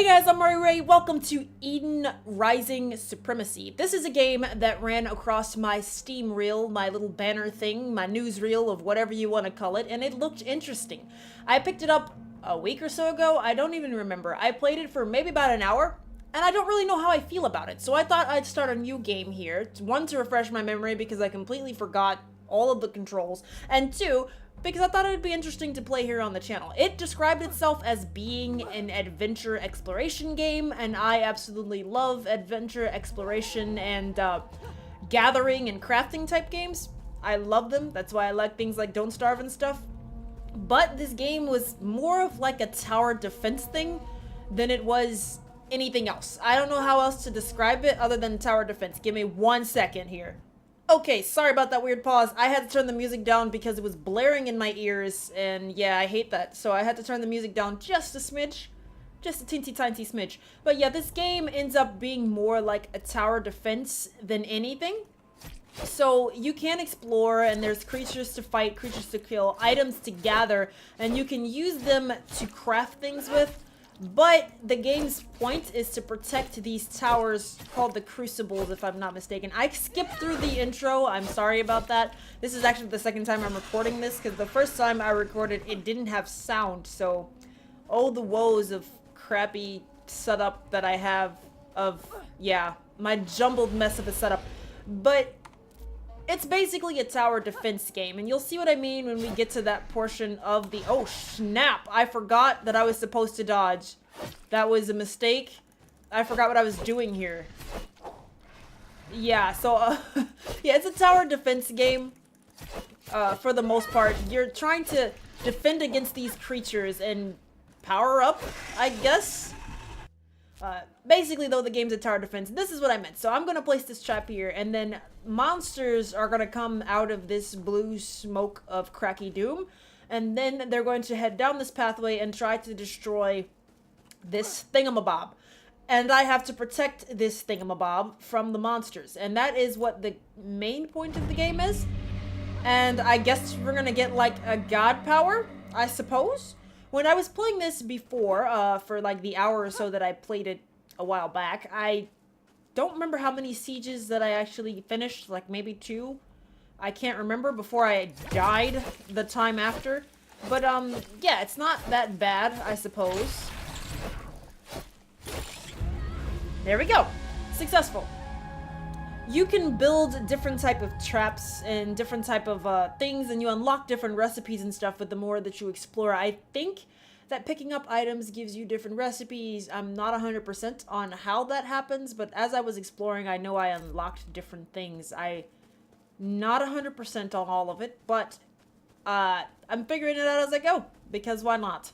Hey guys, I'm Ray. Welcome to Eden Rising Supremacy. This is a game that ran across my Steam reel, my little banner thing, my news reel of whatever you want to call it, and it looked interesting. I picked it up a week or so ago. I don't even remember. I played it for maybe about an hour, and I don't really know how I feel about it. So I thought I'd start a new game here. One, to refresh my memory because I completely forgot all of the controls, and two, because I thought it would be interesting to play here on the channel. It described itself as being an adventure exploration game, and I absolutely love adventure exploration and gathering and crafting type games. I love them. That's why I like things like Don't Starve and stuff. But this game was more of like a tower defense thing than it was anything else. I don't know how else to describe it other than tower defense. Give me 1 second here. Okay, sorry about that weird pause. I had to turn the music down because it was blaring in my ears, and yeah, I hate that. So I had to turn the music down just a smidge. Just a teensy tiny smidge. But yeah, this game ends up being more like a tower defense than anything. So you can explore, and there's creatures to fight, creatures to kill, items to gather, and you can use them to craft things with. But the game's point is to protect these towers called the Crucibles, if I'm not mistaken. I skipped through the intro. I'm sorry about that. This is actually the second time I'm recording this, because the first time I recorded, it didn't have sound. So, oh, the woes of crappy setup that I have of, yeah, my jumbled mess of a setup. But it's basically a tower defense game, and you'll see what I mean when we get to that portion of the— oh snap, I forgot that I was supposed to dodge. That was a mistake. I forgot what I was doing here. Yeah, so yeah, it's a tower defense game. For the most part, you're trying to defend against these creatures and power up, I guess. Basically, though, the game's a tower defense. This is what I meant. So I'm going to place this trap here, and then monsters are going to come out of this blue smoke of cracky doom, and then they're going to head down this pathway and try to destroy this thingamabob. And I have to protect this thingamabob from the monsters, and that is what the main point of the game is. And I guess we're going to get, like, a god power, I suppose. When I was playing this before, for like the hour or so that I played it a while back, I don't remember how many sieges that I actually finished, like maybe 2. I can't remember before I died the time after. But, yeah, it's not that bad, I suppose. There we go. Successful. You can build different type of traps and different type of things, and you unlock different recipes and stuff with the more that you explore. I think that picking up items gives you different recipes. I'm not 100% on how that happens, but as I was exploring, I know I unlocked different things. I'm not 100% on all of it, but I'm figuring it out as I go, because why not?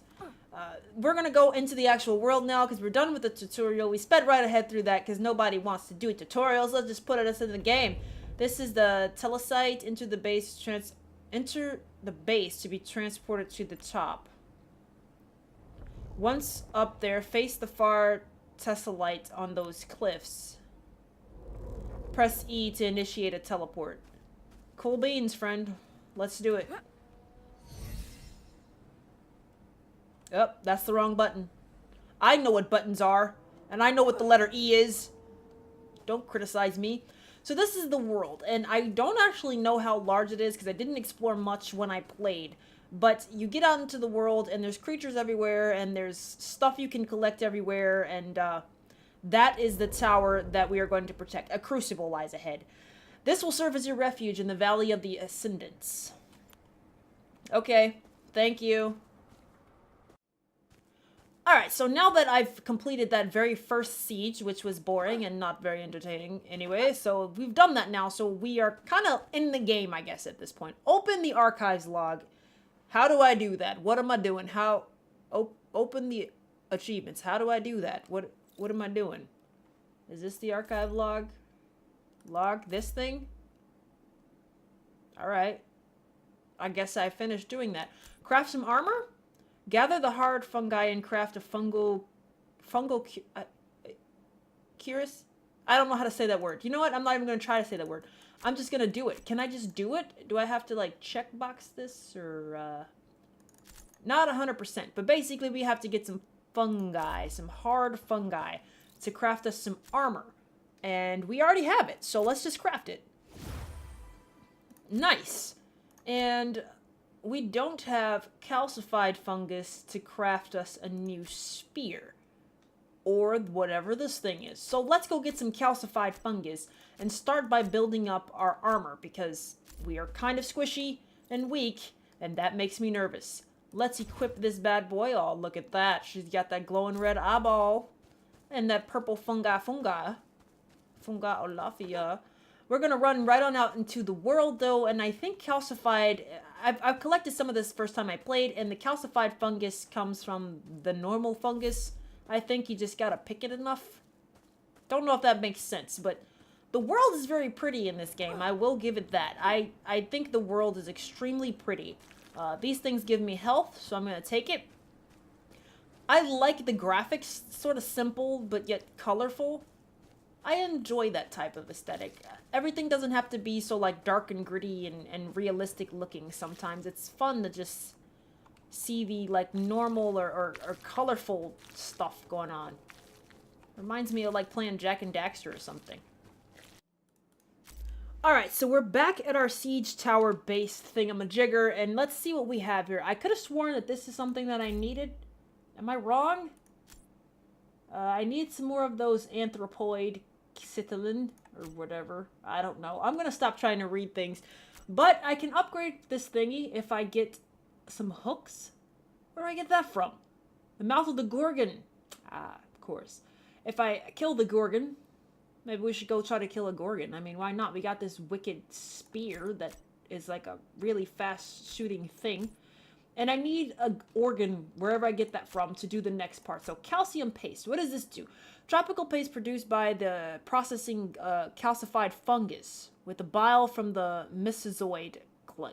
We're gonna go into the actual world now because we're done with the tutorial. We sped right ahead through that because nobody wants to do tutorials. Let's just put us in the game. This is the telesite. Enter the base to be transported to the top. Once up there, face the far tessellite on those cliffs. Press E to initiate a teleport. Cool beans, friend. Let's do it. Oh, that's the wrong button. I know what buttons are, and I know what the letter E is. Don't criticize me. So this is the world, and I don't actually know how large it is because I didn't explore much when I played. But you get out into the world, and there's creatures everywhere, and there's stuff you can collect everywhere, and that is the tower that we are going to protect. A crucible lies ahead. This will serve as your refuge in the Valley of the Ascendants. Okay, thank you. Alright, so now that I've completed that very first siege, which was boring and not very entertaining anyway, so we've done that now, so we are kind of in the game, I guess, at this point. Open the archives log. How do I do that? What am I doing? How... open the achievements. How do I do that? What am I doing? Is this the archive log? Log this thing? Alright. I guess I finished doing that. Craft some armor? Gather the hard fungi and craft a fungal curious? I don't know how to say that word. You know what? I'm not even going to try to say that word. I'm just going to do it. Can I just do it? Do I have to, like, checkbox this? Or, not 100%. But basically, we have to get some fungi, some hard fungi, to craft us some armor. And we already have it, so let's just craft it. Nice. And we don't have calcified fungus to craft us a new spear. Or whatever this thing is. So let's go get some calcified fungus and start by building up our armor, because we are kind of squishy and weak, and that makes me nervous. Let's equip this bad boy. Oh, look at that. She's got that glowing red eyeball. And that purple fungi olafia. We're going to run right on out into the world, though, and I think calcified... I've collected some of this first time I played, and the calcified fungus comes from the normal fungus. I think you just gotta pick it enough. Don't know if that makes sense, but the world is very pretty in this game. I will give it that. I think the world is extremely pretty. These things give me health, so I'm gonna take it. I like the graphics, sort of simple, but yet colorful. I enjoy that type of aesthetic. Everything doesn't have to be so like dark and gritty and realistic looking sometimes. It's fun to just see the like normal or colorful stuff going on. Reminds me of like playing Jak and Daxter or something. Alright, so we're back at our siege tower base thingamajigger, and let's see what we have here. I could have sworn that this is something that I needed. Am I wrong? I need some more of those anthropoid citylin or whatever. I don't know. I'm gonna stop trying to read things. But I can upgrade this thingy if I get some hooks. Where do I get that from? The mouth of the Gorgon. Ah, of course. If I kill the Gorgon, maybe we should go try to kill a Gorgon. I mean, why not? We got this wicked spear that is like a really fast shooting thing. And I need an organ, wherever I get that from, to do the next part. So calcium paste. What does this do? Tropical paste produced by the processing calcified fungus with the bile from the Mesozoid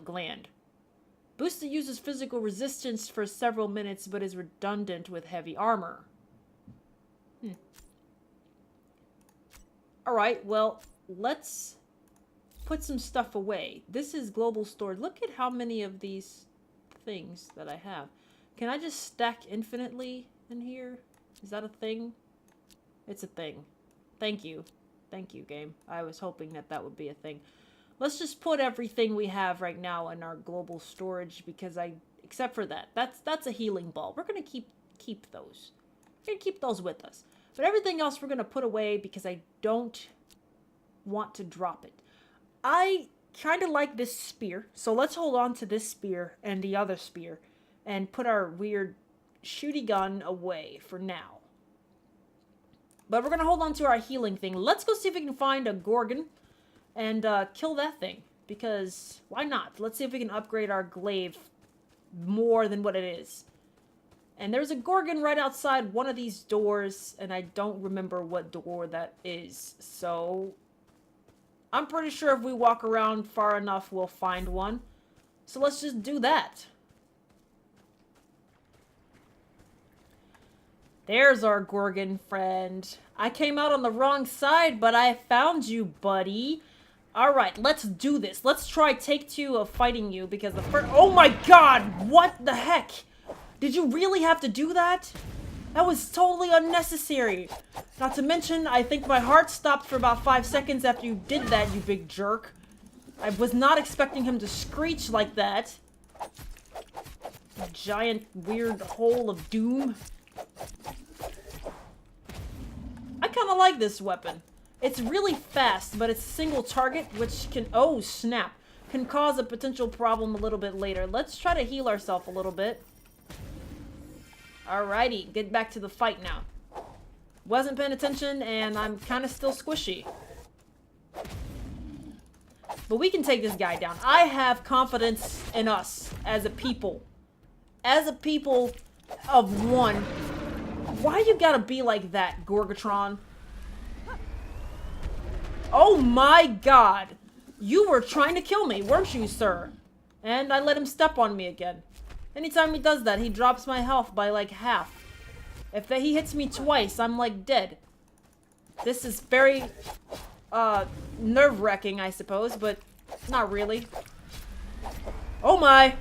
gland. Boosts the user's physical resistance for several minutes, but is redundant with heavy armor. Alright, well, let's put some stuff away. This is global storage. Look at how many of these things that I have. Can I just stack infinitely in here? Is that a thing? It's a thing. Thank you. Thank you, game. I was hoping that that would be a thing. Let's just put everything we have right now in our global storage, because except for that. That's a healing ball. We're going to keep those. We're going to keep those with us. But everything else we're going to put away because I don't want to drop it. I kind of like this spear. So let's hold on to this spear and the other spear and put our weird shooty gun away for now. But we're going to hold on to our healing thing. Let's go see if we can find a Gorgon and kill that thing. Because why not? Let's see if we can upgrade our glaive more than what it is. And there's a Gorgon right outside one of these doors, and I don't remember what door that is. So I'm pretty sure if we walk around far enough, we'll find one. So let's just do that. There's our Gorgon friend. I came out on the wrong side, but I found you, buddy. Alright, let's do this. Let's try take 2 of fighting you, because the first... Oh my god! What the heck? Did you really have to do that? That was totally unnecessary. Not to mention, I think my heart stopped for about 5 seconds after you did that, you big jerk. I was not expecting him to screech like that. Giant, weird hole of doom. I kind of like this weapon. It's really fast, but it's single target, which can... Oh, snap. Can cause a potential problem a little bit later. Let's try to heal ourselves a little bit. Alrighty, get back to the fight now. Wasn't paying attention, and I'm kind of still squishy. But we can take this guy down. I have confidence in us as a people. As a people of one. Why you gotta be like that, Gorgatron? Oh my god! You were trying to kill me, weren't you, sir? And I let him step on me again. Anytime he does that, he drops my health by like half. If he hits me twice, I'm like dead. This is very nerve-wracking, I suppose, but not really. Oh my!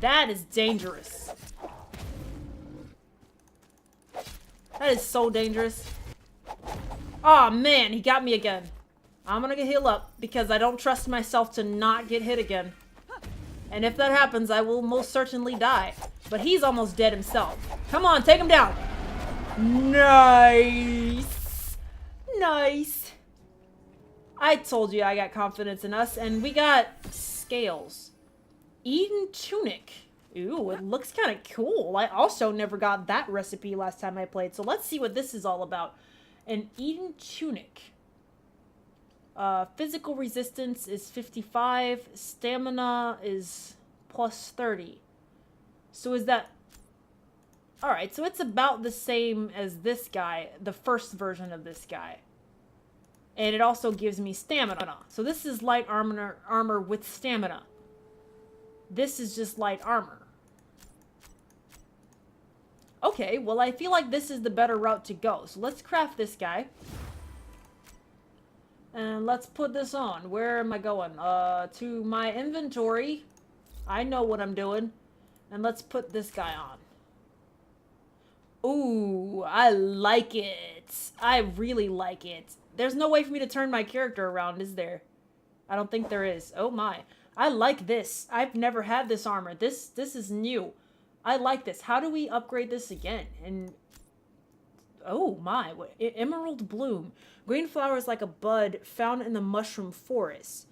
That is dangerous. That is so dangerous. Oh man, he got me again. I'm gonna heal up because I don't trust myself to not get hit again. And if that happens, I will most certainly die. But he's almost dead himself. Come on, take him down. Nice. Nice. I told you I got confidence in us, and we got scales. Eden tunic. Ooh, it looks kind of cool. I also never got that recipe last time I played, so let's see what this is all about. An Eden tunic. Physical resistance is 55. Stamina is plus 30. So is that... Alright, so it's about the same as this guy, the first version of this guy. And it also gives me stamina. So this is light armor with stamina. This is just light armor. Okay, well I feel like this is the better route to go. So let's craft this guy. And let's put this on. Where am I going? To my inventory. I know what I'm doing. And let's put this guy on. Ooh, I like it. I really like it. There's no way for me to turn my character around, is there? I don't think there is. Oh my. I like this. I've never had this armor. This is new. I like this. How do we upgrade this again? And oh my, what? Emerald bloom. Green flowers like a bud found in the mushroom forest.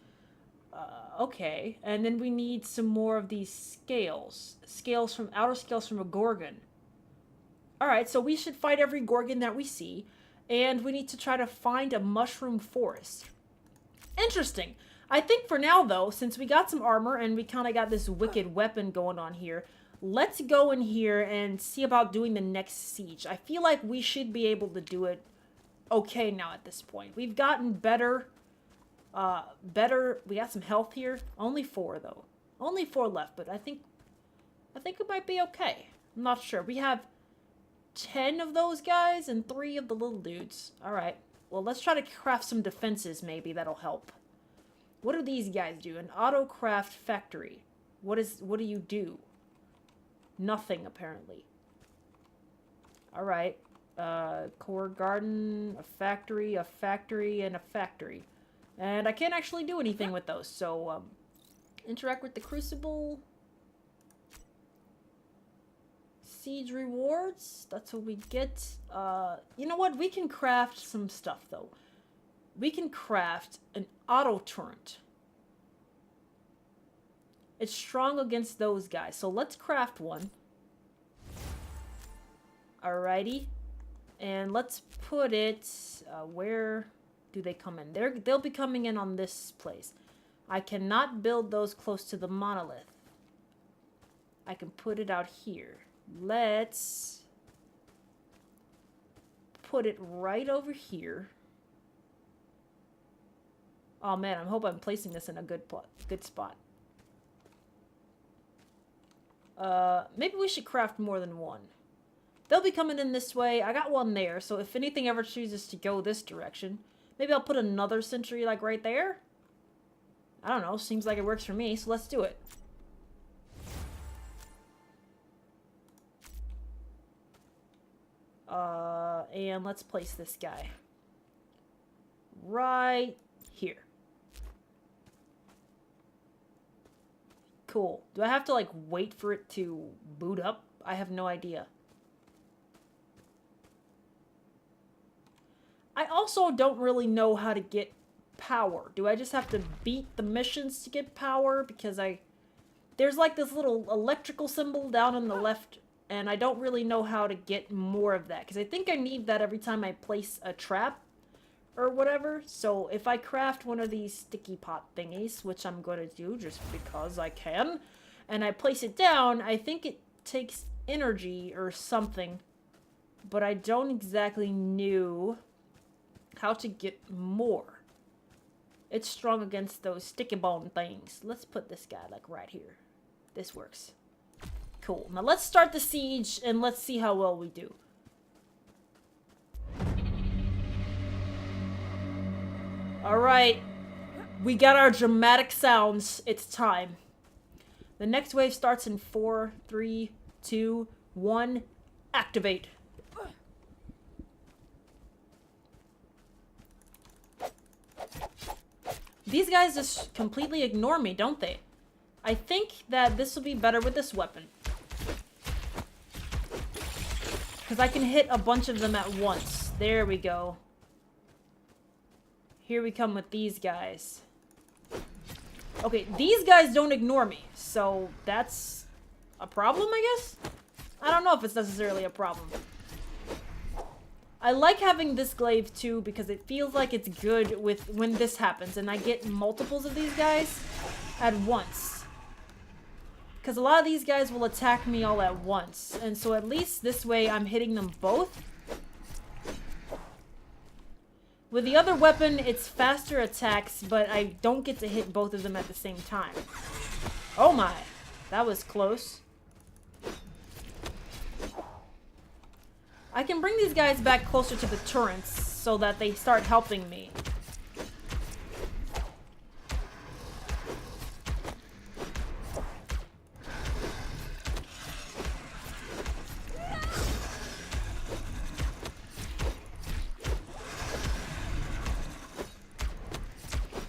Okay. And then we need some more of these scales. Outer scales from a gorgon. Alright, so we should fight every gorgon that we see. And we need to try to find a mushroom forest. Interesting. I think for now, though, since we got some armor and we kind of got this wicked weapon going on here, let's go in here and see about doing the next siege. I feel like we should be able to do it okay now at this point. We've gotten better. We got some health here. Only 4, though. Only 4 left, but I think it might be okay. I'm not sure. We have 10 of those guys and 3 of the little dudes. Alright. Well, let's try to craft some defenses, maybe. That'll help. What do these guys do? An auto craft factory. What do you do? Nothing, apparently. Alright. Core garden, a factory, and a factory. And I can't actually do anything with those, so, interact with the crucible. Siege rewards. That's what we get. You know what? We can craft some stuff, though. We can craft an auto turret. It's strong against those guys. So let's craft one. Alrighty. And let's put it... where do they come in? They'll be coming in on this place. I cannot build those close to the monolith. I can put it out here. Let's put it right over here. Oh man, I hope I'm placing this in a good spot. Maybe we should craft more than one. They'll be coming in this way. I got one there, so if anything ever chooses to go this direction, maybe I'll put another sentry like right there. I don't know, seems like it works for me, so let's do it. And let's place this guy right here. Cool. Do I have to, like, wait for it to boot up? I have no idea. I also don't really know how to get power. Do I just have to beat the missions to get power? Because there's, like, this little electrical symbol down on the left, and I don't really know how to get more of that. Because I think I need that every time I place a trap or whatever. So if I craft one of these sticky pot thingies, which I'm going to do just because I can, and I place it down, I think it takes energy or something, but I don't exactly know how to get more. It's strong against those sticky bone things. Let's put this guy like right here. This works. Cool. Now let's start the siege and let's see how well we do. Alright, we got our dramatic sounds. It's time. The next wave starts in 4, 3, 2, 1. Activate. These guys just completely ignore me, don't they? I think that this will be better with this weapon. Because I can hit a bunch of them at once. There we go. Here we come with these guys. Okay, these guys don't ignore me. So that's a problem, I guess? I don't know if it's necessarily a problem. I like having this glaive too because it feels like it's good with when this happens and I get multiples of these guys at once. Because a lot of these guys will attack me all at once. And so at least this way I'm hitting them both. With the other weapon, it's faster attacks, but I don't get to hit both of them at the same time. Oh my, that was close. I can bring these guys back closer to the turrets so that they start helping me.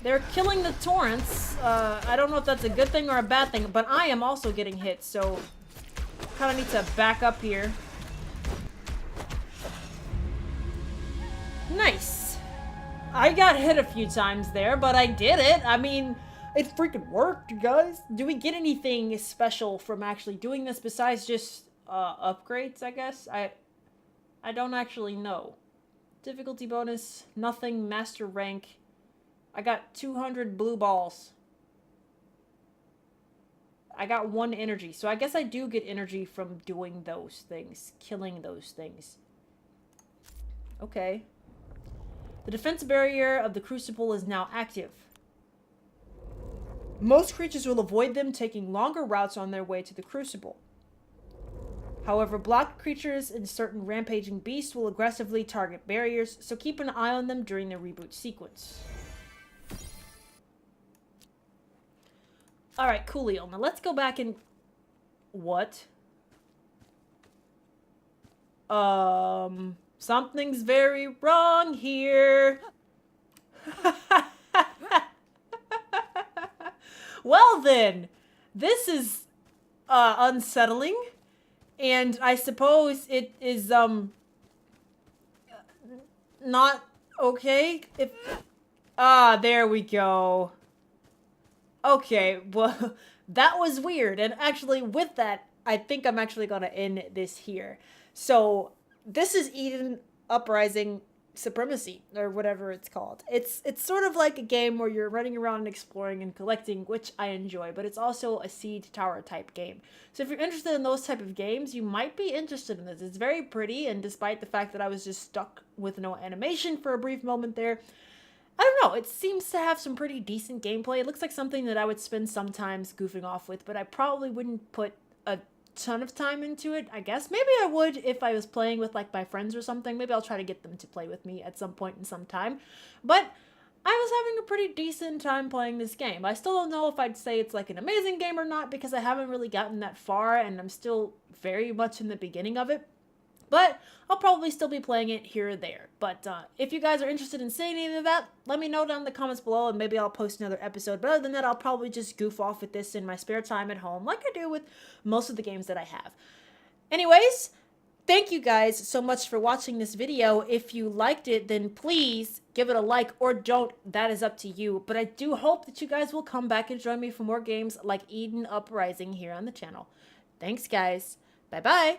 They're killing the torrents. I don't know if that's a good thing or a bad thing, but I am also getting hit, so kind of need to back up here. Nice. I got hit a few times there, but I did it. I mean, it freaking worked, you guys. Do we get anything special from actually doing this besides just upgrades, I guess? I don't actually know. Difficulty bonus, nothing, master rank. I got 200 blue balls. I got 1 energy, so I guess I do get energy from doing those things, killing those things. Okay. The defense barrier of the Crucible is now active. Most creatures will avoid them, taking longer routes on their way to the Crucible. However, blocked creatures and certain rampaging beasts will aggressively target barriers, so keep an eye on them during the reboot sequence. Alright, coolio. Now let's go back and... What? Something's very wrong here. Well then, this is unsettling, and I suppose it is not okay. If there we go. Okay, well, that was weird, and actually with that, I think I'm actually gonna end this here. So this is Eden Uprising Supremacy, or whatever it's called. It's sort of like a game where you're running around and exploring and collecting, which I enjoy, but it's also a siege tower type game. So if you're interested in those type of games, you might be interested in this. It's very pretty, and despite the fact that I was just stuck with no animation for a brief moment there, I don't know, it seems to have some pretty decent gameplay. It looks like something that I would spend sometimes goofing off with, but I probably wouldn't put a ton of time into it, I guess. Maybe I would if I was playing with like my friends or something. Maybe I'll try to get them to play with me at some point in some time. But I was having a pretty decent time playing this game. I still don't know if I'd say it's like an amazing game or not because I haven't really gotten that far and I'm still very much in the beginning of it. But I'll probably still be playing it here or there. But if you guys are interested in seeing any of that, let me know down in the comments below and maybe I'll post another episode. But other than that, I'll probably just goof off with this in my spare time at home like I do with most of the games that I have. Anyways, thank you guys so much for watching this video. If you liked it, then please give it a like or don't. That is up to you. But I do hope that you guys will come back and join me for more games like Eden Uprising here on the channel. Thanks, guys. Bye-bye.